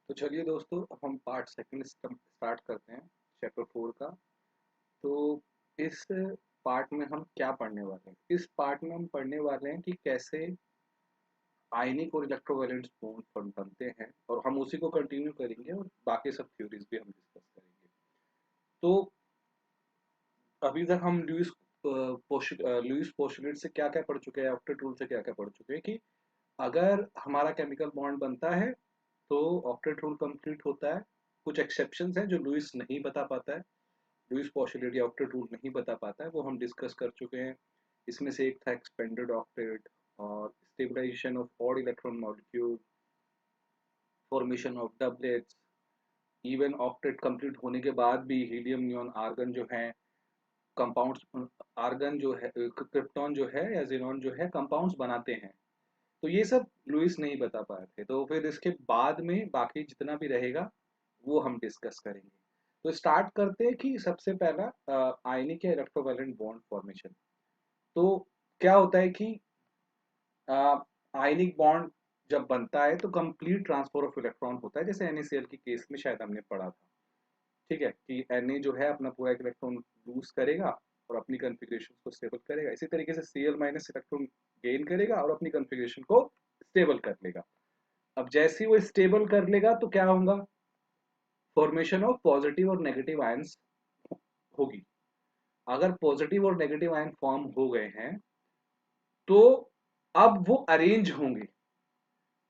तो चलिए दोस्तों, अब हम पार्ट सेकंड स्टार्ट करते हैं चैप्टर 4 का। तो इस पार्ट में हम क्या पढ़ने वाले हैं? इस पार्ट में हम पढ़ने वाले हैं कि कैसे आयनिक और इलेक्ट्रोवैलेंट बॉन्ड बनते हैं, और हम उसी को कंटिन्यू करेंगे और बाकी सब थ्योरीज भी हम डिस्कस करेंगे। तो अभी तक हम लुईस पोस्टुलेट से क्या क्या पढ़ चुके हैं, ऑक्टेट रूल से क्या क्या पढ़ चुके हैं कि अगर हमारा केमिकल बॉन्ड बनता है तो ऑक्टेट रूल कंप्लीट होता है। कुछ एक्सेप्शंस हैं जो लुईस नहीं बता पाता है, लुईस पोस्टुलेट या ऑक्टेट रूल नहीं बता पाता है, वो हम डिस्कस कर चुके हैं। इसमें से एक था एक्सपेंडेड ऑक्टेट, और stabilization of odd electron molecule, formation of doublets, even octet complete होने के बाद भी हीलियम नियॉन आर्गन जो है कंपाउंड्स, आर्गन जो है क्रिप्टॉन जो है या जेनॉन जो है कंपाउंड्स बनाते हैं। तो ये सब लुईस नहीं बता पाए थे, तो फिर इसके बाद में बाकी जितना भी रहेगा वो हम डिस्कस करेंगे। तो स्टार्ट करते हैं कि सबसे पहला आयनिक या इलेक्ट्रोवैलेंट बॉन्ड फॉर्मेशन। तो क्या होता है कि आयनिक बॉन्ड जब बनता है तो कंप्लीट ट्रांसफर ऑफ इलेक्ट्रॉन होता है, जैसे NaCl की केस में शायद हमने पढ़ा था। ठीक है कि Na जो है अपना पूरा एक इलेक्ट्रॉन लूज करेगा और अपनी कॉन्फ़िगरेशन को स्टेबल करेगा, इसी तरीके से Cl माइनस इलेक्ट्रॉन गेन करेगा और अपनी कॉन्फ़िगरेशन को स्टेबल कर लेगा। अब जैसे ही वो स्टेबल कर लेगा तो क्या होगा? फॉर्मेशन ऑफ पॉजिटिव और नेगेटिव आयंस होगी। अगर पॉजिटिव और नेगेटिव आयन फॉर्म हो गए हैं तो अब वो अरेंज होंगे,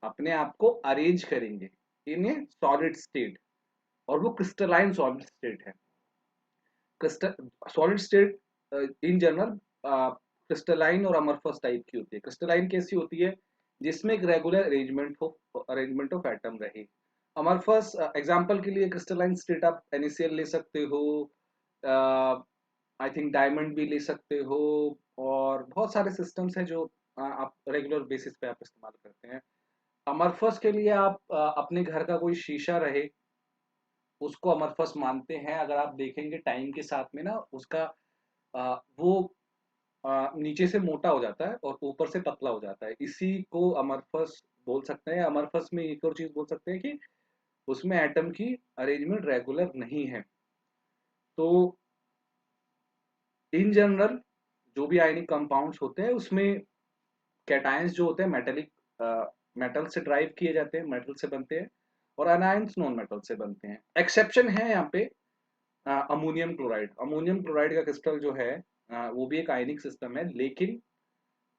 अपने आप को अरेंज करेंगे इन ए सॉलिड स्टेट, और वो क्रिस्टलाइन सॉलिड स्टेट है। Solid state in general crystalline और अमरफस टाइप की होती है। क्रिस्टलाइन कैसी होती है? जिसमें एक रेगुलर अरेंजमेंट ऑफ एटम रहे। अमरफस एग्जांपल के लिए क्रिस्टलाइन स्टेट आप NaCl ले सकते हो, आई थिंक डायमंड भी ले सकते हो, और बहुत सारे सिस्टम्स हैं जो आप रेगुलर बेसिस पे आप इस्तेमाल करते हैं। अमरफस के लिए आप अपने घर का कोई शीशा रहे उसको अमरफस मानते हैं। अगर आप देखेंगे टाइम के साथ में ना उसका वो नीचे से मोटा हो जाता है और ऊपर से पतला हो जाता है, इसी को अमरफस बोल सकते हैं। अमरफस में एक और चीज बोल सकते हैं कि उसमें एटम की अरेंजमेंट रेगुलर नहीं है। तो इन जनरल जो भी आयनिक कंपाउंड्स होते हैं उसमें कैटायंस जो होते हैं मेटेलिक मेटल से ड्राइव किए जाते हैं, मेटल से बनते हैं, और अनायंस नॉन मेटल से बनते हैं। एक्सेप्शन है यहाँ पे अमोनियम क्लोराइड। अमोनियम क्लोराइड का क्रिस्टल जो है वो भी एक आयनिक सिस्टम है, लेकिन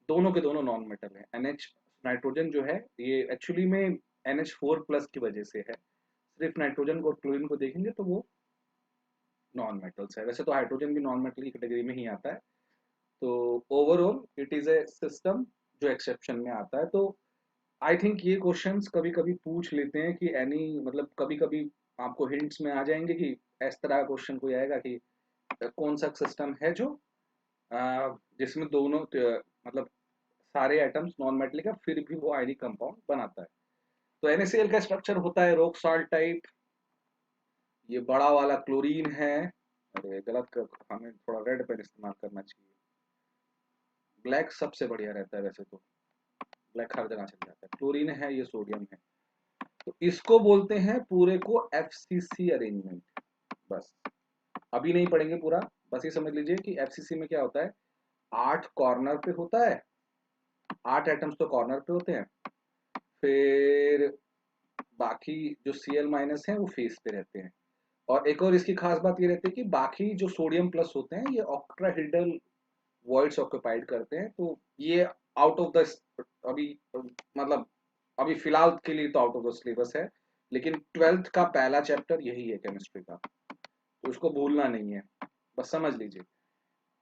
दोनों के दोनों नॉन मेटल है। NH नाइट्रोजन जो है ये एक्चुअली में NH4 प्लस की वजह से है। सिर्फ नाइट्रोजन को और क्लोरीन को देखेंगे तो वो नॉन मेटल्स है। वैसे तो हाइड्रोजन भी नॉन मेटल की कैटेगरी में ही आता है। तो overall it is a system जो एक्सेप्शन में आता है। तो आई थिंक ये क्वेश्चंस कभी कभी पूछ लेते हैं कि एनी मतलब कभी कभी आपको हिंट्स में आ जाएंगे कि इस तरह का क्वेश्चन कोई आएगा कि कौन सा सिस्टम है जो जिसमें दोनों मतलब सारे एटम्स नॉन मेटल का फिर भी वो आयनिक कंपाउंड बनाता है। तो NaCl का स्ट्रक्चर होता है रॉक सॉल्ट टाइप। ये बड़ा वाला क्लोरीन है। अरे गलत कर, हमें थोड़ा रेड पेन इस्तेमाल करना चाहिए। ब्लैक सबसे बढ़िया रहता है वैसे तो, ब्लैक हर जगह चल जाता है। क्लोरीन है, ये सोडियम है। तो इसको बोलते हैं पूरे को FCC अरेंजमेंट। बस अभी नहीं पढ़ेंगे पूरा, बस ये समझ लीजिए कि FCC में क्या होता है। 8 कॉर्नर पे होता है, 8 एटम्स तो कॉर्नर पे होते हैं, फिर बाकी जो Cl माइनस है वो फेस पे रहते हैं। और एक और इसकी खास बात ये रहती है कि बाकी जो सोडियम प्लस होते हैं ये ऑक्ट्राहेड्रल वॉइड्स ऑक्यूपाइड करते हैं। तो ये आउट ऑफ द अभी मतलब अभी फिलहाल के लिए तो आउट ऑफ द सिलेबस है, लेकिन 12th का पहला चैप्टर यही है केमिस्ट्री का, तो उसको भूलना नहीं है, बस समझ लीजिए।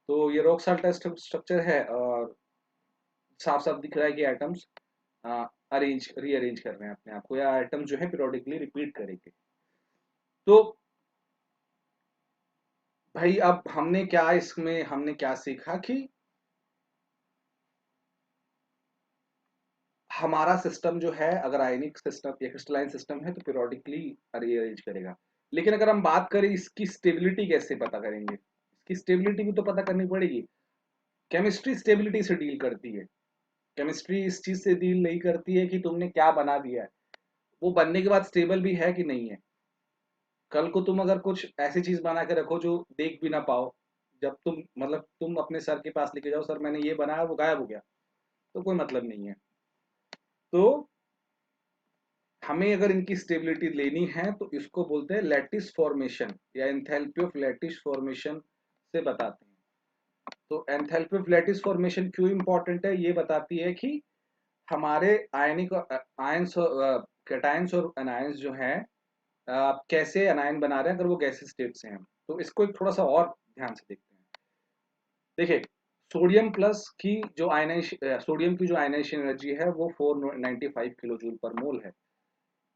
तो ये रॉक सॉल्ट स्ट्रक्चर है, और साफ साफ दिख रहा है कि एटम्स अरेंज रीअरेंज कर रहे हैं अपने आप को, या आइटम जो है पीरियोडिकली रिपीट करेंगे। तो भाई अब हमने क्या सीखा कि हमारा सिस्टम जो है अगर आयनिक सिस्टम या क्रिस्टलाइन सिस्टम है तो पीरियोडिकली रीअरेंज करेगा। लेकिन अगर हम बात करें इसकी स्टेबिलिटी कैसे पता करेंगे, इसकी स्टेबिलिटी भी तो पता करनी पड़ेगी। केमिस्ट्री स्टेबिलिटी से डील करती है। केमिस्ट्री इस चीज से डील नहीं करती है कि तुमने क्या बना दिया है, वो बनने के बाद स्टेबल भी है कि नहीं है। कल को तुम अगर कुछ ऐसी चीज बना के रखो जो देख भी ना पाओ, जब तुम मतलब तुम अपने सर के पास लेके जाओ, सर मैंने ये बनाया, वो गायब हो गया, तो कोई मतलब नहीं है। तो हमें अगर इनकी स्टेबिलिटी लेनी है तो इसको बोलते हैं लैटिस फॉर्मेशन या एंथैल्पी ऑफ लैटिस फॉर्मेशन से बताते हैं। तो एंथैल्पी ऑफ लैटिस फॉर्मेशन क्यों इंपॉर्टेंट है, ये बताती है कि हमारे आयनिक आयंस कैटायंस और अनायंस जो हैं कैसे अनायन बना रहे हैं अगर वो गैसीय स्टेट से हैं। तो इसको एक थोड़ा सा और ध्यान से देखते हैं। देखिए, सोडियम प्लस की जो आयनाइजेशन सोडियम की जो आयनाइजेशन एनर्जी है वो 495 किलो जूल पर मोल है।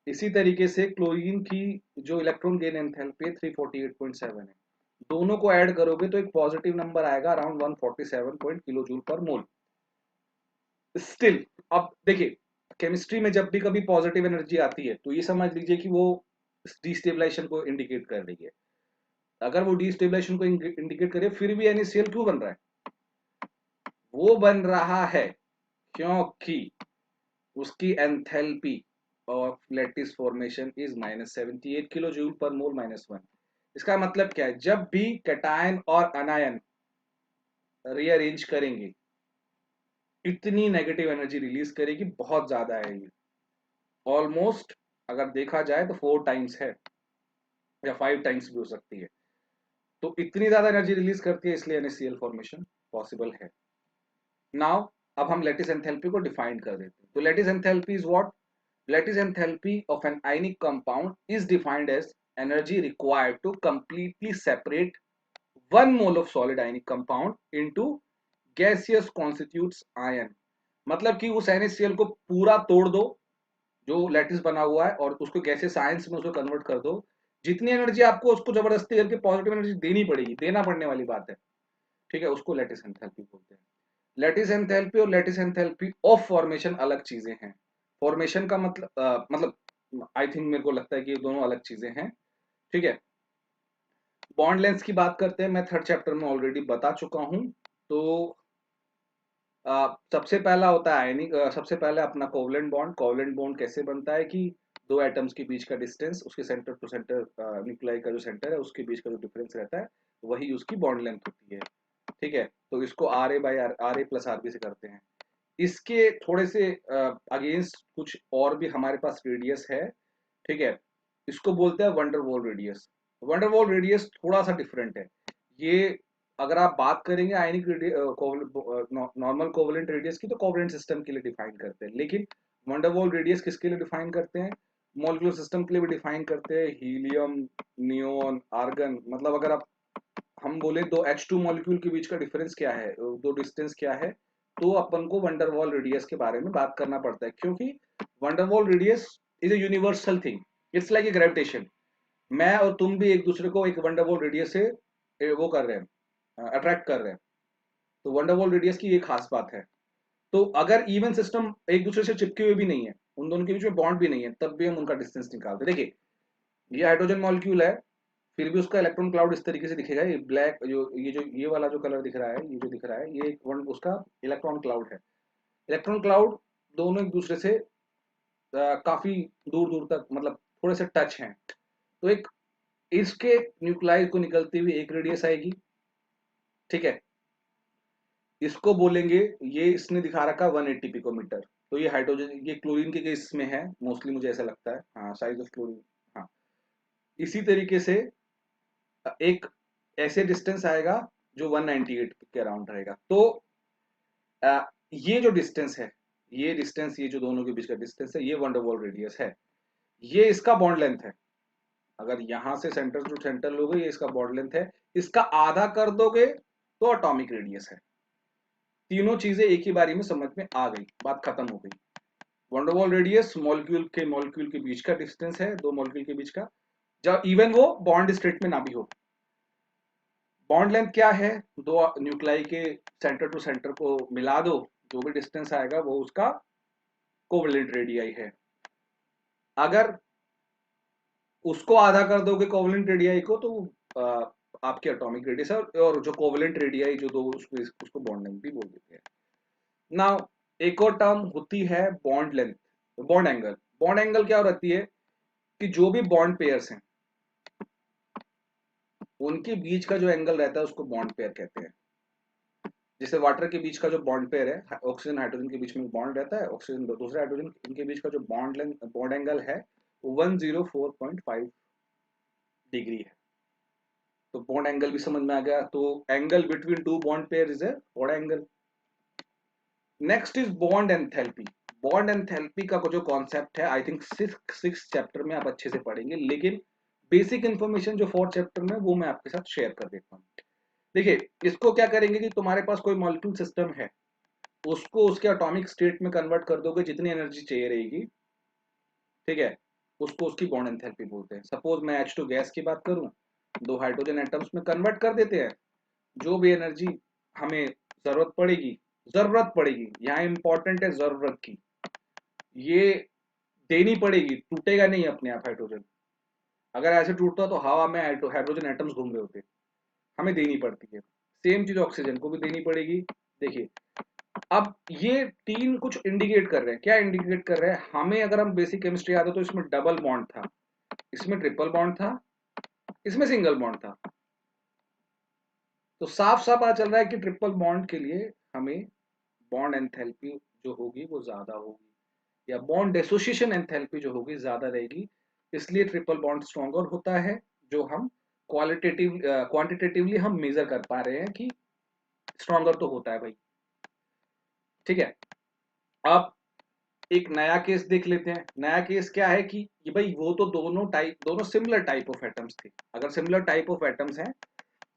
इसी तरीके से क्लोरीन की जो इलेक्ट्रॉन गेन एंथैल्पी है 348.7 है। दोनों को ऐड करोगे तो एक पॉजिटिव नंबर आएगा अराउंड 147 किलो जूल पर मोल। स्टिल अब देखिए, केमिस्ट्री में जब भी कभी पॉजिटिव एनर्जी आती है तो ये समझ लीजिए कि वो डिस्टेबलाइजेशन को इंडिकेट कर रही है। अगर वो डिस्टेबलाइजेशन को इंडिकेट करे फिर भी NaCl क्यों बन रहा है? वो बन रहा है क्योंकि उसकी enthalpy of lattice formation is -78 kilo joule पर मोल -1। इसका मतलब क्या है, जब भी कैटायन और अनायन रीअरेंज करेंगे इतनी नेगेटिव एनर्जी रिलीज करेगी, बहुत ज्यादा है ये। ऑलमोस्ट अगर देखा जाए तो 4 टाइम्स है या 5 टाइम्स भी हो सकती है। तो इतनी ज्यादा एनर्जी रिलीज करती है, इसलिए NaCl फॉर्मेशन पॉसिबल है। नाउ अब हम लैटिस एंथैल्पी को डिफाइन कर देते हैं। तो lattice enthalpy is what? Lattice enthalpy of an ionic compound is defined as energy required to completely separate 1 mole of solid ionic compound into gaseous constituents ion. मतलब कि उस NaCl को पूरा तोड़ दो जो लैटिस बना हुआ है और उसको गैसियस आयंस में उसको कन्वर्ट कर दो। जितनी एनर्जी आपको उसको जबरदस्ती करके पॉजिटिव एनर्जी देनी पड़ेगी, देना पड़ने वाली बात है, ठीक है, उसको लैटिस एंथैल्पी बोलते हैं। लैटिस एंथैल्पी और लैटिस एंथैल्पी ऑफ फॉर्मेशन अलग चीजें हैं। फॉर्मेशन का मतलब आई थिंक मेरे को लगता है कि ये दोनों अलग चीजें हैं, ठीक है। बॉन्ड लेंथ की बात करते हैं, मैं थर्ड चैप्टर में ऑलरेडी बता चुका हूं। तो सबसे पहला होता है आयनिक, सबसे पहले अपना कोवलेंट बॉन्ड। कोवलेंट बॉन्ड कैसे बनता है कि दो एटम्स के बीच का डिस्टेंस, उसके सेंटर टू सेंटर न्यूक्लियाई का जो सेंटर है उसके बीच का जो डिफरेंस रहता है वही उसकी बॉन्ड लेंथ होती है, ठीक है। तो इसको RA प्लस RB से करते हैं। इसके थोड़े से अगेंस्ट कुछ और भी हमारे पास रेडियस है, ठीक है। इसको बोलते हैं वंडरवॉल रेडियस। वंडरवॉल रेडियस थोड़ा सा डिफरेंट है। ये अगर आप बात करेंगे आयनिक नॉर्मल कोवलेंट रेडियस की तो कोवलेंट सिस्टम के लिए डिफाइन करते हैं, लेकिन वंडरवॉल रेडियस किसके लिए डिफाइन करते हैं? मॉलिक्यूलर सिस्टम के लिए भी डिफाइन करते हैं। हीलियम, नियोन, आर्गन, मतलब अगर आप हम बोले दो H2 मॉलिक्यूल के बीच का डिफरेंस क्या है, दो डिस्टेंस क्या है, तो अपन को वंडरवॉल रेडियस के बारे में बात करना पड़ता है, क्योंकि van der Waals radius is a universal thing. It's like a gravitation. मैं और तुम भी एक दूसरे को एक वंडरवॉल रेडियस से वो कर रहे हैं, अट्रैक्ट कर रहे हैं। तो वंडरवॉल रेडियस की ये खास बात है। तो अगर इवन सिस्टम एक दूसरे से चिपके हुए भी नहीं है, उन दोनों के बीच में बॉन्ड भी नहीं है, तब भी हम उनका डिस्टेंस निकालते हैं। देखिए, ये हाइड्रोजन मॉलिक्यूल है, फिर भी उसका इलेक्ट्रॉन क्लाउड इस तरीके से दिखेगा। ये ब्लैक जो ये वाला जो कलर दिख रहा है, ये जो दिख रहा है, ये उसका इलेक्ट्रॉन क्लाउड है। इलेक्ट्रॉन क्लाउड दोनों एक दूसरे से काफी दूर दूर तक, मतलब थोड़े से टच हैं। तो एक इसके न्यूक्लाई को निकलती हुई एक रेडियस आएगी, ठीक है। इसको बोलेंगे, ये इसने दिखा रखा 180 पिकोमीटर। तो ये हाइड्रोजन, ये क्लोरीन के केस में है मोस्टली, मुझे ऐसा लगता है, हाँ, साइज ऑफ क्लोरीन। हाँ, इसी तरीके से एक ऐसे डिस्टेंस आएगा जो 198 के अराउंड रहेगा। तो ये जो डिस्टेंस है, ये डिस्टेंस, ये जो दोनों के बीच का डिस्टेंस है, ये वंडरवॉल रेडियस है। ये इसका बॉन्ड लेंथ है। अगर यहां से सेंटर टू सेंटर लोगे, ये इसका बॉन्ड लेंथ है। इसका आधा कर दोगे तो एटॉमिक रेडियस है। तीनों चीजें एक ही बारी में समझ में आ गई, बात खत्म हो गई। वंडरवॉल रेडियस मॉलिक्यूल के बीच का डिस्टेंस है, दो मॉलिक्यूल के बीच का, जब इवन वो बॉन्ड स्टेट में ना भी हो। बॉन्ड लेंथ क्या है? दो न्यूक्लाई के सेंटर टू सेंटर को मिला दो, जो भी डिस्टेंस आएगा वो उसका कोवलेंट रेडियाई है। अगर उसको आधा कर दोगे कोवलेंट रेडियाई को, तो आपके एटॉमिक रेडियस है। और जो कोवलेंट रेडियाई जो दो, उसको बॉन्ड लेंथ भी बोल देते हैं। नाउ एक और टर्म होती है bond length, bond angle. Bond angle क्या रहती है कि जो भी बॉन्ड पेयर्स हैं उनके बीच का जो एंगल रहता है उसको बॉन्ड पेयर कहते हैं। जैसे वाटर के बीच का जो बॉन्ड पेयर है, ऑक्सीजन हाइड्रोजन के बीच में बॉन्ड रहता है, ऑक्सीजन दूसरे हाइड्रोजन, इनके बीच का जो बॉन्ड एंगल है 104.5 डिग्री है। तो बॉन्ड एंगल भी समझ में आ गया। तो angle between two bond pair is a bond angle. Next is bond enthalpy. Bond enthalpy का जो कॉन्सेप्ट है आई थिंक सिक्स चैप्टर में आप अच्छे से पढ़ेंगे, लेकिन बेसिक इंफॉर्मेशन जो फोर्थ चैप्टर में वो मैं आपके साथ शेयर कर देता हूँ। देखिए, इसको क्या करेंगे कि तुम्हारे पास कोई मॉलिक्यूल सिस्टम है, उसको उसके एटॉमिक स्टेट में कन्वर्ट कर दोगे जितनी एनर्जी चाहिए रहेगी, ठीक है, उसको उसकी बॉन्ड एंथैल्पी बोलते हैं। सपोज मैं H2 गैस की बात करूं, दो हाइड्रोजन एटम्स में कन्वर्ट कर देते हैं, जो भी एनर्जी हमें जरूरत पड़ेगी, यहाँ इंपॉर्टेंट है जरूरत की, ये देनी पड़ेगी, टूटेगा नहीं अपने आप हाइड्रोजन। अगर ऐसे टूटता तो हवा में हाइड्रोजन एटम्स घूम रहे होते, हमें देनी पड़ती है। सेम चीज ऑक्सीजन को भी देनी पड़ेगी। देखिए, अब ये तीन कुछ इंडिकेट कर रहे हैं। क्या इंडिकेट कर रहे हैं हमें? अगर हम बेसिक केमिस्ट्री याद हो तो इसमें डबल बॉन्ड था, इसमें ट्रिपल बॉन्ड था, इसमें सिंगल बॉन्ड था। तो साफ साफ पता चल रहा है कि ट्रिपल बॉन्ड के लिए हमें बॉन्ड एंथैल्पी जो होगी वो ज्यादा होगी, या बॉन्ड एसोसिएशन एंथैल्पी जो होगी ज्यादा रहेगी। इसलिए ट्रिपल बॉन्ड स्ट्रॉन्गर होता है, जो हम क्वांटिटेटिवली हम मेजर कर पा रहे हैं कि स्ट्रॉन्गर तो होता है भाई। ठीक है, अब एक नया केस देख लेते हैं। नया केस क्या है कि ये भाई वो तो दोनों सिमिलर टाइप ऑफ एटम्स थे। अगर सिमिलर टाइप ऑफ एटम्स हैं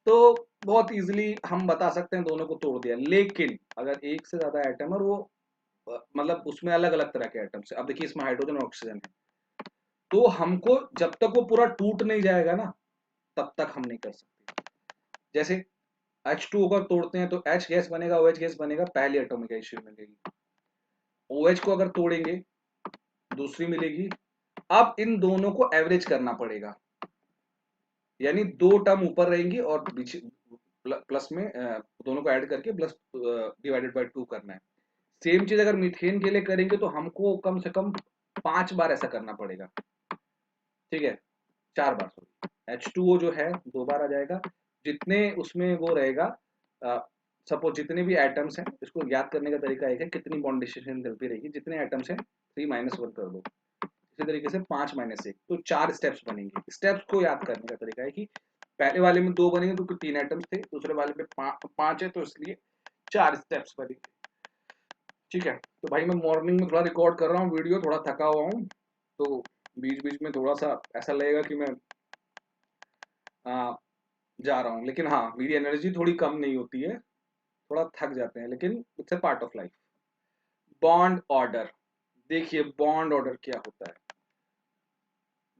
तो बहुत इजीली हम बता सकते हैं दोनों को तोड़ दिया। लेकिन अगर एक से ज्यादा एटम और वो मतलब उसमें अलग अलग तरह के एटम्स है, अब देखिए इसमें हाइड्रोजन और ऑक्सीजन है, तो हमको जब तक वो पूरा टूट नहीं जाएगा ना तब तक हम नहीं कर सकते। जैसे H2 अगर तोड़ते हैं तो H गैस बनेगा, OH गैस बनेगा, पहली एटॉमिक रेशियो मिलेगी। OH को अगर तोड़ेंगे दूसरी मिलेगी। अब इन दोनों को एवरेज करना पड़ेगा, यानी दो टर्म ऊपर रहेंगी और प्लस में दोनों को ऐड करके प्लस डिवाइडेड बाय 2 करना है। सेम चीज अगर मीथेन के लिए करेंगे तो हमको कम से कम 5 बार ऐसा करना पड़ेगा। ठीक है, 4 बार सॉरी। H2O जो है 2 बार आ जाएगा। जितने उसमें वो रहेगा, सपोज जितने भी एटम्स हैं, इसको याद करने का तरीका एक है, कितनी बॉन्ड डिस्ट्रीब्यूशन चलती रहेगी, जितने एटम्स हैं 3 - 1 कर दो, इसी तरीके से 5 - 1, तो 4 स्टेप्स बनेंगे। स्टेप्स को याद करने का तरीका है कि पहले वाले में 2 बनेंगे क्योंकि 3 एटम्स थे, दूसरे वाले में 5 है तो इसलिए 4 स्टेप्स बनेंगे। ठीक है, तो भाई मैं मॉर्निंग में थोड़ा रिकॉर्ड कर रहा हूँ वीडियो, थोड़ा थका हुआ हूँ, तो बीच बीच में थोड़ा सा ऐसा लगेगा कि मैं आ, जा रहा हूँ, लेकिन हाँ मेरी एनर्जी थोड़ी कम नहीं होती है, थोड़ा थक जाते हैं, लेकिन it's a part of life. Bond order, देखिए बॉन्ड ऑर्डर क्या होता है।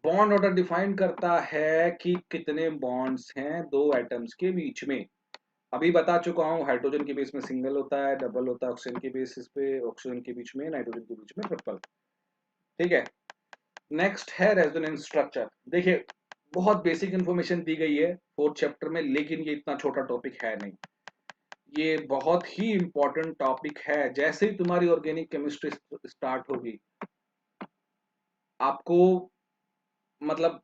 बॉन्ड ऑर्डर डिफाइन करता है कि कितने बॉन्ड्स हैं दो एटम्स के बीच में। अभी बता चुका हूँ, हाइड्रोजन के बेस में सिंगल होता है, डबल होता है ऑक्सीजन के बेसिस पे, ऑक्सीजन के बीच में, नाइट्रोजन के बीच में ट्रिपल। ठीक है, नेक्स्ट है रेजोनेंस स्ट्रक्चर। देखिए, बहुत बेसिक इंफॉर्मेशन दी गई है फोर्थ चैप्टर में, लेकिन ये इतना छोटा टॉपिक है नहीं, ये बहुत ही इंपॉर्टेंट टॉपिक है। जैसे ही तुम्हारी ऑर्गेनिक केमिस्ट्री स्टार्ट होगी, आपको मतलब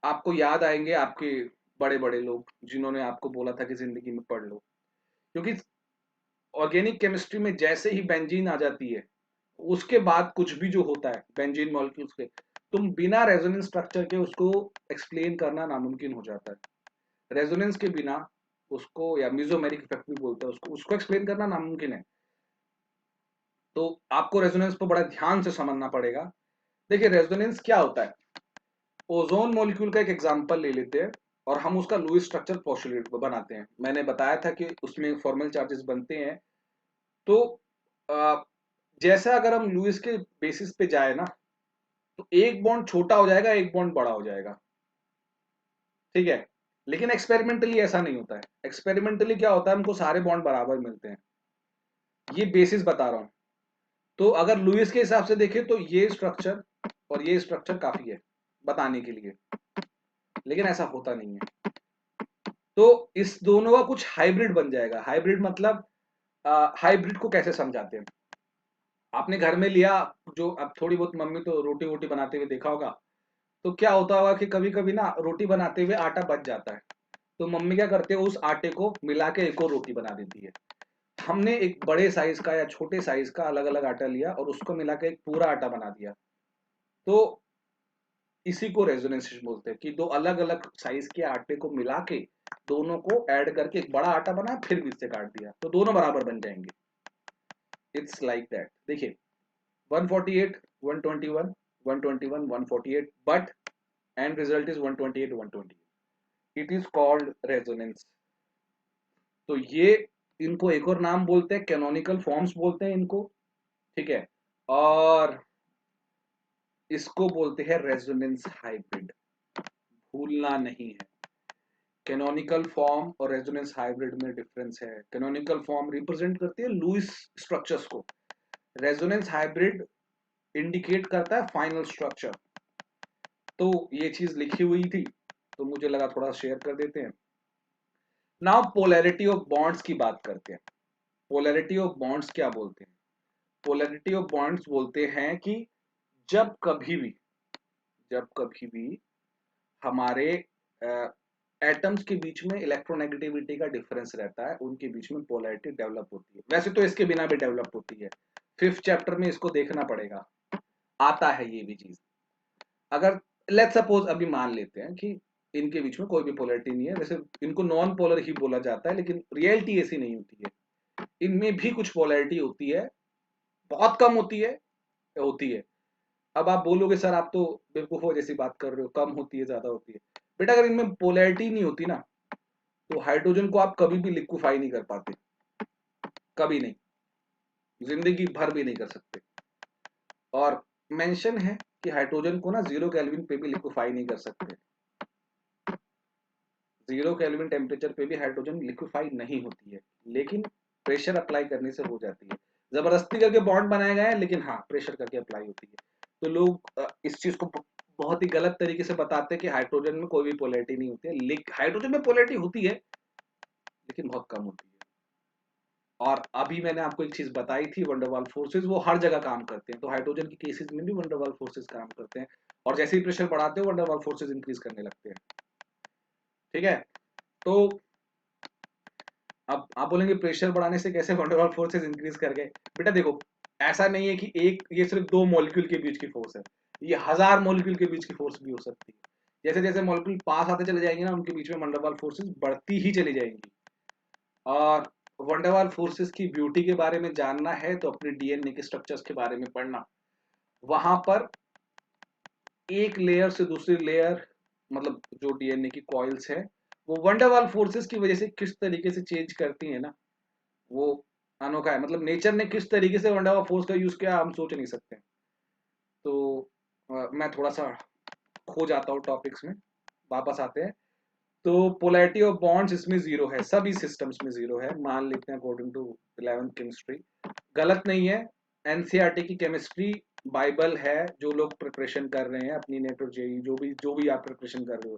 आपको याद आएंगे आपके बड़े बड़े लोग जिन्होंने आपको बोला था कि जिंदगी में पढ़ लो। क्योंकि ऑर्गेनिक केमिस्ट्री में जैसे ही बेंजीन आ जाती है, उसके बाद कुछ भी जो होता है बेंजीन मॉलिक्यूल्स के, तुम बिना रेजोनेंस स्ट्रक्चर के उसको एक्सप्लेन करना नामुमकिन हो जाता है। रेजोनेंस के बिना उसको, या मिजोमेरिक इफेक्ट भी बोलते हैं उसको, एक्सप्लेन करना नामुमकिन है। तो आपको रेजोनेंस पर बड़ा ध्यान से समझना पड़ेगा। देखिए रेजोनेंस क्या होता है, ओजोन मॉलिक्यूल का एक एग्जांपल ले लेते हैं और हम उसका लुईस स्ट्रक्चर पोस्टुलेट बनाते हैं। मैंने बताया था कि उसमें फॉर्मल चार्जेस बनते हैं। तो जैसा अगर हम लुईस के बेसिस पे जाए ना, तो एक बॉन्ड छोटा हो जाएगा, एक बॉन्ड बड़ा हो जाएगा। ठीक है, लेकिन एक्सपेरिमेंटली ऐसा नहीं होता है। एक्सपेरिमेंटली क्या होता है, हमको सारे बॉन्ड बराबर मिलते हैं। ये बेसिस बता रहा हूं। तो अगर लुईस के हिसाब से देखें तो ये स्ट्रक्चर और ये स्ट्रक्चर काफी है बताने के लिए, लेकिन ऐसा होता नहीं है। तो इस दोनों का कुछ हाइब्रिड बन जाएगा। हाइब्रिड मतलब हाइब्रिड को कैसे समझाते हैं, आपने घर में लिया, जो अब थोड़ी बहुत मम्मी तो रोटी वोटी बनाते हुए देखा होगा, तो क्या होता होगा कि कभी कभी ना रोटी बनाते हुए आटा बच जाता है, तो मम्मी क्या करते हैं, उस आटे को मिला के एक और रोटी बना देती है। हमने एक बड़े साइज का या छोटे साइज का अलग अलग आटा लिया और उसको मिला के एक पूरा आटा बना दिया। तो इसी को रेजोनेंस बोलते हैं कि दो अलग अलग साइज के आटे को मिला के दोनों को ऐड करके एक बड़ा आटा बना, फिर बीच से काट दिया तो दोनों बराबर बन जाएंगे। It's like that. देखिए 148 121 121 148, but and result is 128 128, it is called resonance. तो ये, इनको एक और नाम बोलते हैं कैनोनिकल फॉर्म्स बोलते हैं इनको, ठीक है। और इसको बोलते हैं रेजोनेंस हाइब्रिड, भूलना नहीं है। कैनोनिकल फॉर्म और रेजोनेंस हाइब्रिड में डिफरेंस है। कैनोनिकल फॉर्म रिप्रेजेंट करती है लुईस स्ट्रक्चर्स को, रेजोनेंस हाइब्रिड इंडिकेट करता है फाइनल स्ट्रक्चर। तो ये चीज लिखी हुई थी तो मुझे लगा थोड़ा शेयर कर देते हैं। नाउ पोलैरिटी ऑफ बॉन्ड्स की बात करते हैं। पोलैरिटी ऑफ बॉन्ड्स क्या बोलते हैं? पोलैरिटी ऑफ बॉन्ड्स बोलते हैं कि जब कभी भी जब कभी भी हमारे एटम्स के बीच में इलेक्ट्रोनेगेटिविटी का डिफरेंस रहता है, उनके बीच में पोलैरिटी डेवलप होती है। वैसे तो इसके बिना भी डेवलप होती है, 5th चैप्टर में इसको देखना पड़ेगा, आता है ये भी चीज। अगर लेट सपोज अभी मान लेते हैं कि इनके बीच में कोई भी पोलैरिटी नहीं है, वैसे इनको नॉन पोलर ही बोला जाता है, लेकिन रियलिटी ऐसी नहीं होती है, इनमें भी कुछ पोलैरिटी होती है, बहुत कम होती है। अब आप बोलोगे सर आप तो बेवकूफों जैसी बात कर रहे हो, कम होती है ज्यादा होती है। बेटा अगर इनमें पोलैरिटी नहीं होती ना, तो हाइड्रोजन को आप कभी भी लिक्विफाई नहीं कर पाते, कभी नहीं, जिंदगी भर भी नहीं कर सकते। और मेंशन है कि हाइड्रोजन को ना 0 केल्विन पे भी लिक्विफाई नहीं कर सकते, 0 केल्विन टेम्परेचर पे भी हाइड्रोजन लिक्विफाई नहीं होती है, लेकिन प्रेशर अप्लाई करने से हो जाती है। जबरदस्ती करके बॉन्ड बनाए गए हैं, लेकिन हाँ प्रेशर करके अप्लाई होती है। तो लोग इस चीज को बहुत ही गलत तरीके से बताते हैं कि हाइड्रोजन में कोई भी पोलैरिटी नहीं होती है। हाइड्रोजन में पोलैरिटी होती है लेकिन बहुत कम होती है। और अभी मैंने आपको एक चीज बताई थी, वंडरवाल फोर्सेस वो हर जगह काम करते हैं, तो हाइड्रोजन के केसेस में भी वंडरवाल फोर्सेस काम करते हैं, और जैसे ही प्रेशर बढ़ाते हो वंडरवाल फोर्सेस इंक्रीज करने लगते हैं, ठीक है। तो अब आप बोलेंगे प्रेशर बढ़ाने से कैसे वंडरवाल फोर्सेस इंक्रीज कर गए? बेटा देखो, ऐसा नहीं है कि एक ये सिर्फ दो मॉलिक्यूल के बीच की फोर्स है, ये 1000 मॉलिक्यूल के बीच की फोर्स भी हो सकती है। जैसे जैसे मॉलिक्यूल पास आते चले जाएंगे ना, उनके बीच में वंडरवाल फोर्सेस बढ़ती ही चली जाएंगी। और वंडरवाल फोर्सेस की ब्यूटी के बारे में जानना है तो अपने डीएनए के स्ट्रक्चर्स के बारे में पढ़ना। वहां पर एक लेयर से दूसरी लेयर, मतलब जो डीएनए की कॉइल्स है, वो वंडरवाल फोर्सेस की वजह से किस तरीके से चेंज करती है ना, वो अनोखा है। मतलब नेचर ने किस तरीके से वंडरवाल फोर्स का यूज किया हम सोच नहीं सकते। तो मैं थोड़ा सा खो जाता हूँ टॉपिक्स में, वापस आते हैं। तो पोलैरिटी ऑफ बॉन्ड्स इसमें जीरो है, सभी सिस्टम्स में जीरो है, मान लेते हैं अकॉर्डिंग टू 11th केमिस्ट्री। गलत नहीं है, एनसीईआरटी की केमिस्ट्री बाइबल है। जो लोग प्रिपरेशन कर रहे हैं अपनी नेट और जेई, जो भी आप प्रिपरेशन कर रहे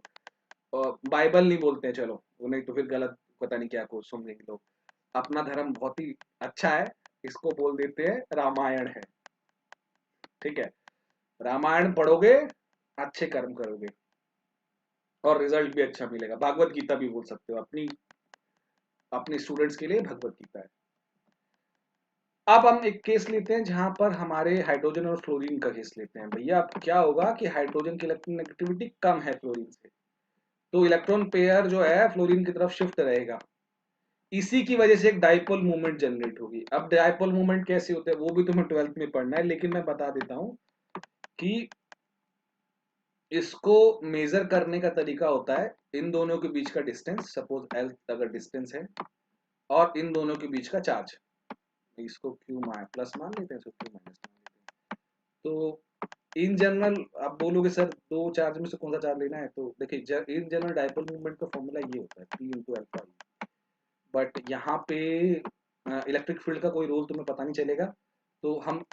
हो, बाइबल नहीं बोलते हैं, चलो वो नहीं तो फिर गलत पता नहीं क्या कुछ सुनेंगे लोग। अपना धर्म बहुत ही अच्छा है, इसको बोल देते हैं रामायण है, ठीक है। रामायण पढ़ोगे, अच्छे कर्म करोगे और रिजल्ट भी अच्छा मिलेगा। भागवत गीता भी बोल सकते हो, अपनी अपने स्टूडेंट्स के लिए भगवत गीता है। अब हम एक केस लेते हैं जहां पर हमारे हाइड्रोजन और फ्लोरीन का केस लेते हैं। भैया अब क्या होगा कि हाइड्रोजन की इलेक्ट्रोनेगेटिविटी कम है फ्लोरीन से, तो इलेक्ट्रॉन पेयर जो है फ्लोरीन की तरफ शिफ्ट रहेगा, इसी की वजह से एक डाइपोल मूवमेंट जनरेट होगी। अब डाइपोल मूवमेंट कैसे होते हैं वो भी तुम्हें 12th में पढ़ना है, लेकिन मैं बता देता हूं कि इसको मेजर करने का तरीका होता है इन दोनों के बीच का डिस्टेंस, सपोज एल अगर डिस्टेंस है, और इन दोनों के बीच का चार्ज, इसको क्यू प्लस मान लेते हैं, इसको क्यू माइनस मान लेते हैं। तो इन जनरल आप बोलोगे सर दो चार्ज में से कौन सा चार्ज लेना है, तो देखिए इन जनरल डाइपोल मूवमेंट का फॉर्मूला ये होता है P इंटू अल्फा। बट यहाँ पे इलेक्ट्रिक फील्ड का कोई रोल तुम्हें पता नहीं चलेगा, तो हम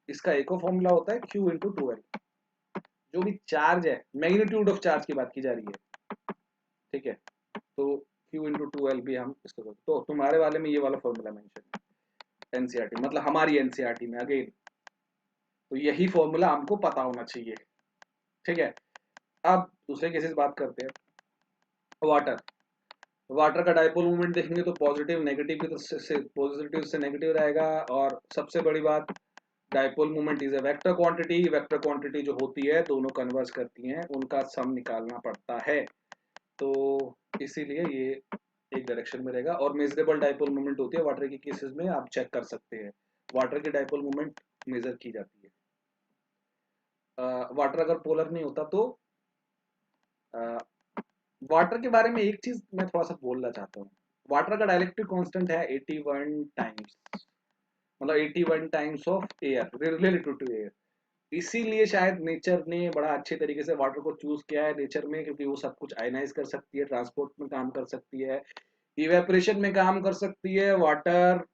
इसका एक और फॉर्मूला होता है Q इंटू टू एल। जो भी चार्ज है, मैग्नीट्यूड ऑफ चार्ज की बात की जा रही है, ठीक है। तो Q इंटू टू एल भी हम इसको, तो तुम्हारे वाले में ये वाला फॉर्मूला मेंशन है। एनसीईआरटी मतलब हमारी एनसीईआरटी में अगेन, तो यही फॉर्मूला हमको पता होना चाहिए। ठीक है, अब दूसरे केसेस बात करते हैं। वाटर, वाटर का डाइपोल मूवमेंट देखेंगे तो पॉजिटिव नेगेटिव की तरफ से पॉजिटिव से नेगेटिव रहेगा। और सबसे बड़ी बात, dipole movement is a vector quantity, vector quantity जो होती है दोनों कन्वर्स करती हैं, उनका सम निकालना पड़ता है। तो इसीलिए ये एक डायरेक्शन में रहेगा। और मेजरेबल डाइपोल मूवमेंट होती है वाटर के केसेस में, आप चेक कर सकते हैं वाटर की डाइपोल मूवमेंट मेजर की जाती है। वाटर अगर पोलर नहीं होता तो वाटर के बारे में एक चीज मैं थोड़ा सा बोलना चाहता हूँ। वाटर का डाइलेक्ट्रिक कांस्टेंट है 81 टाइम्स, मतलब 81 times of air relative to air. इसीलिए शायद नेचर ने बड़ा अच्छे तरीके से वाटर को चूज किया है नेचर में, क्योंकि वो सब कुछ आयनाइज कर सकती है, ट्रांसपोर्ट में काम कर सकती है, इवेपोरेशन में काम कर सकती है वाटर।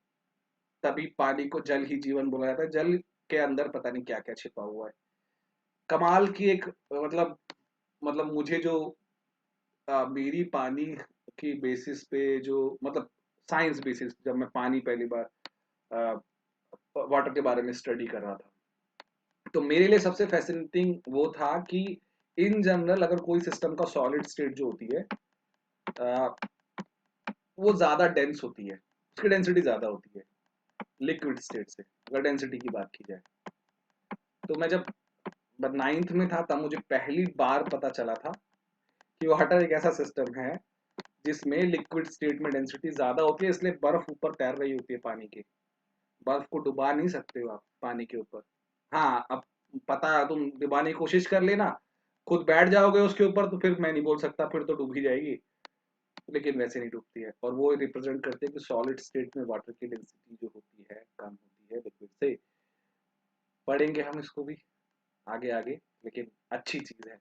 तभी पानी को जल ही जीवन बोला जाता है। जल के अंदर पता नहीं क्या क्या छिपा हुआ है। कमाल की एक मतलब मुझे जो मेरी पानी की बेसिस पे जो मतलब साइंस बेसिस, जब मैं पानी पहली बार वाटर के बारे में स्टडी कर रहा था, तो मेरे लिए सबसे फैसिनेटिंग वो था कि इन जनरल अगर कोई सिस्टम का सॉलिड स्टेट जो होती है अ, वो ज्यादा डेंस होती है, उसकी डेंसिटी ज्यादा होती है लिक्विड स्टेट से, अगर डेंसिटी की बात की जाए। तो मैं जब 9th में था तब मुझे पहली बार पता चला था कि वाटर एक ऐसा सिस्टम है जिसमें लिक्विड स्टेट में डेंसिटी ज्यादा होती है, इसलिए बर्फ ऊपर तैर रही होती है पानी के। बर्फ को डुबा नहीं सकते हो आप पानी के ऊपर। हाँ, अब पता है, तुम डुबाने की कोशिश कर लेना, खुद बैठ जाओगे उसके ऊपर तो फिर मैं नहीं बोल सकता, फिर तो डूब ही जाएगी। लेकिन वैसे नहीं डूबती है, और वो रिप्रेजेंट करते हैं कि सॉलिड स्टेट में वाटर की डेंसिटी जो होती है कम होती है लिक्विड से। पढ़ेंगे हम इसको भी आगे आगे, लेकिन अच्छी चीज है,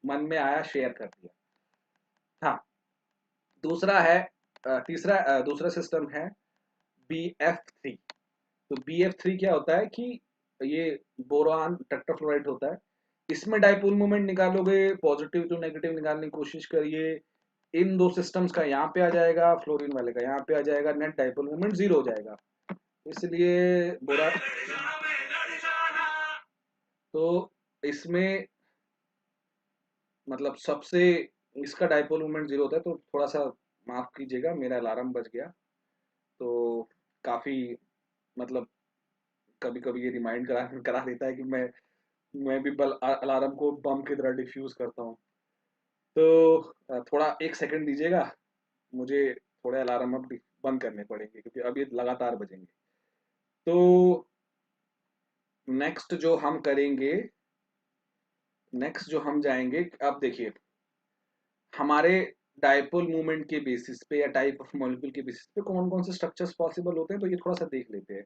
मन में आया शेयर कर दिया। हाँ, दूसरा है दूसरा सिस्टम है BF3। तो BF3 क्या होता है कि ये बोरान टेट्राफ्लोराइड होता है। इसमें डाइपोल मोमेंट निकालोगे, पॉजिटिव टू नेगेटिव निकालने की कोशिश करिए, इन दो सिस्टम्स का यहाँ पे आ जाएगा, फ्लोरीन वाले का यहाँ पे आ जाएगा, नेट डाइपोल मोमेंट जीरो हो जाएगा। इसलिए बोरा तो इसमें मतलब सबसे इसका डाइपोल मोमेंट जीरो होता है। तो थोड़ा सा माफ कीजिएगा, मेरा अलार्म बज गया, तो काफी मतलब कभी कभी ये रिमाइंड करा करा देता है कि मैं भी बल अलार्म को बम की तरह डिफ्यूज करता हूँ। तो थोड़ा 1 सेकंड दीजिएगा, मुझे थोड़े अलार्म अब बंद करने पड़ेंगे क्योंकि अब ये लगातार बजेंगे। तो नेक्स्ट जो हम करेंगे, नेक्स्ट जो हम जाएंगे, अब देखिए हमारे डाइपोल मूवमेंट के बेसिस पे या टाइप ऑफ मॉलिक्यूल के बेसिस पे कौन कौन से स्ट्रक्चर्स पॉसिबल होते हैं, तो ये थोड़ा सा देख लेते हैं।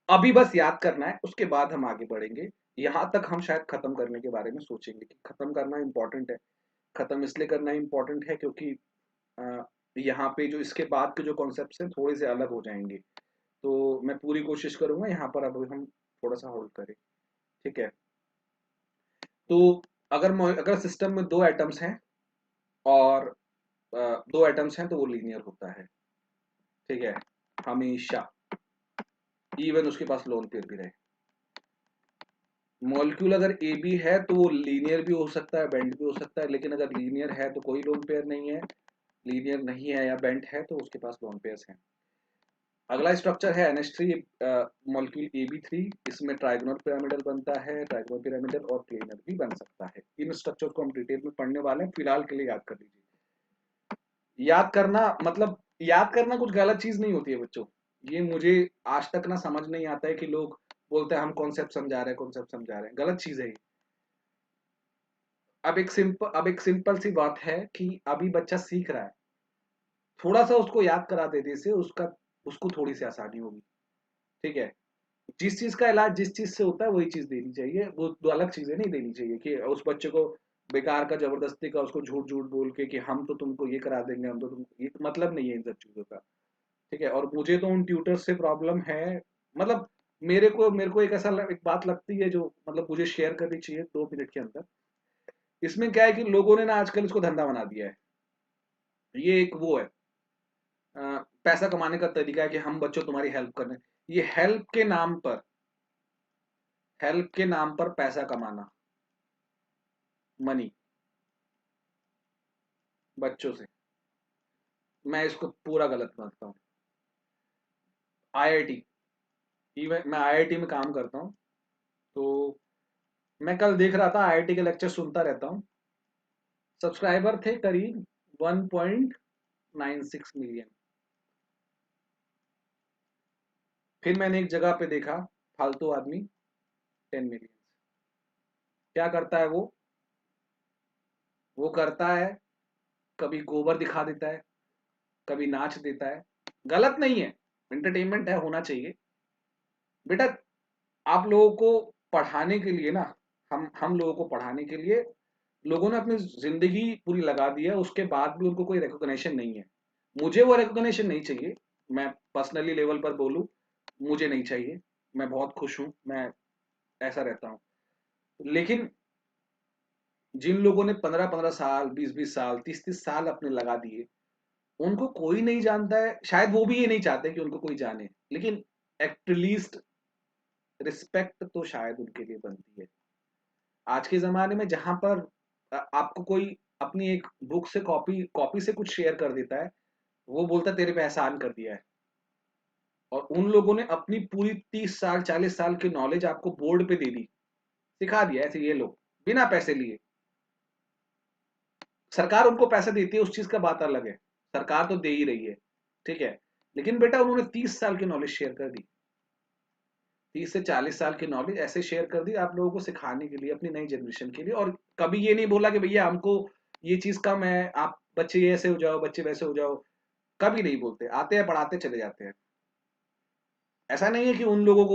अभी बस याद करना है, उसके बाद हम आगे बढ़ेंगे। यहाँ तक हम शायद खत्म करने के बारे में सोचेंगे कि खत्म करना इंपॉर्टेंट है। खत्म इसलिए करना इंपॉर्टेंट है क्योंकि यहाँ पे जो इसके बाद के जो कॉन्सेप्ट्स हैं थोड़े से अलग हो जाएंगे। तो मैं पूरी कोशिश करूंगा यहाँ पर अब हम थोड़ा सा होल्ड करें। ठीक है, तो अगर सिस्टम में दो एटम्स हैं और दो एटम्स हैं तो वो लीनियर होता है। ठीक है, हमेशा, इवन उसके पास लोन पेयर भी रहे। मॉलिक्यूल अगर ए बी है तो वो लीनियर भी हो सकता है, बेंड भी हो सकता है, लेकिन अगर लीनियर है तो कोई लोन पेयर नहीं है, लीनियर नहीं है या बेंट है तो उसके पास लोन पेयर्स हैं। अगला स्ट्रक्चर है NH3 मॉलिक्यूल AB3। इसमें ट्राइगोनल पिरामिडल बनता है, ट्राइगोनल पिरामिडल और प्लेनर भी बन सकता है। इन स्ट्रक्चर को हम डिटेल में पढ़ने वाले हैं, फिलहाल के लिए याद कर लीजिए। याद करना मतलब याद करना कुछ गलत चीज नहीं होती है बच्चों। ये मुझे आज तक ना समझ नहीं आता है कि लोग बोलते हैं हम कॉन्सेप्ट समझा रहे हैं, कॉन्सेप्ट समझा रहे हैं, गलत चीज है ये। अब एक सिंपल सी बात है कि अभी बच्चा सीख रहा है, थोड़ा सा उसको याद करा देने से उसको थोड़ी सी आसानी होगी। ठीक है, जिस चीज का इलाज जिस चीज से होता है वही चीज देनी चाहिए, वो दो अलग चीजें नहीं देनी चाहिए कि उस बच्चे को बेकार का जबरदस्ती का उसको झूठ झूठ बोल के कि हम तो तुमको ये करा देंगे, हम तो तुमको ये मतलब नहीं है इन सब चीजों का। ठीक है, और मुझे तो उन ट्यूटर से प्रॉब्लम है, मतलब मेरे को एक एक बात लगती है जो मतलब मुझे शेयर करनी चाहिए 2 मिनट के अंदर। इसमें क्या है कि लोगों ने ना आजकल इसको धंधा बना दिया है। ये एक वो है, पैसा कमाने का तरीका है कि हम बच्चों तुम्हारी हेल्प कर रहे हैं। ये हेल्प के नाम पर पैसा कमाना, मनी, बच्चों से, मैं इसको पूरा गलत मानता हूँ। आईआईटी, इवन मैं आईआईटी में काम करता हूँ, तो मैं कल देख रहा था, आईआईटी के लेक्चर सुनता रहता हूँ। सब्सक्राइबर थे करीब 1.96 मिलियन। फिर मैंने एक जगह पे देखा, फालतू आदमी 10 मिलियन। क्या करता है वो करता है, कभी गोबर दिखा देता है, कभी नाच देता है। गलत नहीं है, एंटरटेनमेंट है, होना चाहिए। बेटा आप लोगों को पढ़ाने के लिए ना, हम लोगों को पढ़ाने के लिए लोगों ने अपनी जिंदगी पूरी लगा दी है, उसके बाद भी उनको कोई रिकॉग्निशन नहीं है। मुझे वो रिकॉग्निशन नहीं चाहिए, मैं पर्सनली लेवल पर बोलूं, मुझे नहीं चाहिए। मैं बहुत खुश हूं, मैं ऐसा रहता हूं। लेकिन जिन लोगों ने 15-15 साल, 20-20 साल, 30-30 साल अपने लगा दिए, उनको कोई नहीं जानता है। शायद वो भी ये नहीं चाहते कि उनको कोई जाने, लेकिन एटलीस्ट रिस्पेक्ट तो शायद उनके लिए बनती है। आज के ज़माने में जहाँ पर आपको कोई अपनी एक बुक से कॉपी कॉपी से कुछ शेयर कर देता है, वो बोलता है तेरे पे एहसान कर दिया है। और उन लोगों ने अपनी पूरी 30 साल 40 साल की नॉलेज आपको बोर्ड पे दे दी, सिखा दिया ऐसे ये लोग, बिना पैसे लिए। सरकार उनको पैसे देती है, उस चीज का बात अलग है, सरकार तो दे ही रही है, ठीक है। लेकिन बेटा उन्होंने 30 साल की नॉलेज शेयर कर दी, 30 से 40 साल की नॉलेज ऐसे शेयर कर दी आप लोगों को सिखाने के लिए, अपनी नई जनरेशन के लिए। और कभी ये नहीं बोला कि भैया हमको ये चीज कम है, आप बच्चे ऐसे हो जाओ, बच्चे वैसे हो जाओ। कभी नहीं बोलते, आते हैं पढ़ाते चले जाते हैं। ऐसा नहीं है कि उन लोगों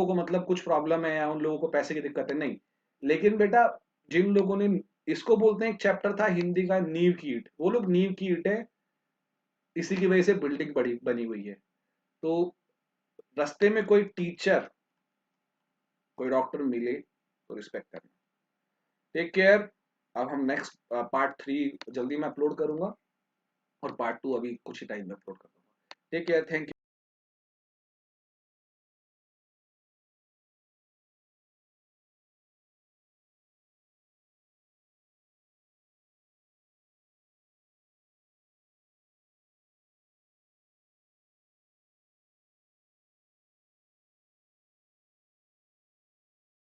को मतलब कुछ प्रॉब्लम है या उन लोगों को पैसे की दिक्कत है, नहीं। लेकिन बेटा जिन लोगों ने, इसको बोलते हैं, एक चैप्टर था हिंदी का, नींव की ईंट, वो लोग नींव की ईंट है, इसी की वजह से बिल्डिंग बड़ी बनी हुई है। तो रास्ते में कोई टीचर, कोई डॉक्टर मिले तो रिस्पेक्ट करना। Take care. अब हम नेक्स्ट पार्ट 3 जल्दी मैं अपलोड करूंगा, और पार्ट 2 अभी कुछ ही टाइम में अपलोड करूंगा। Take care, thank you.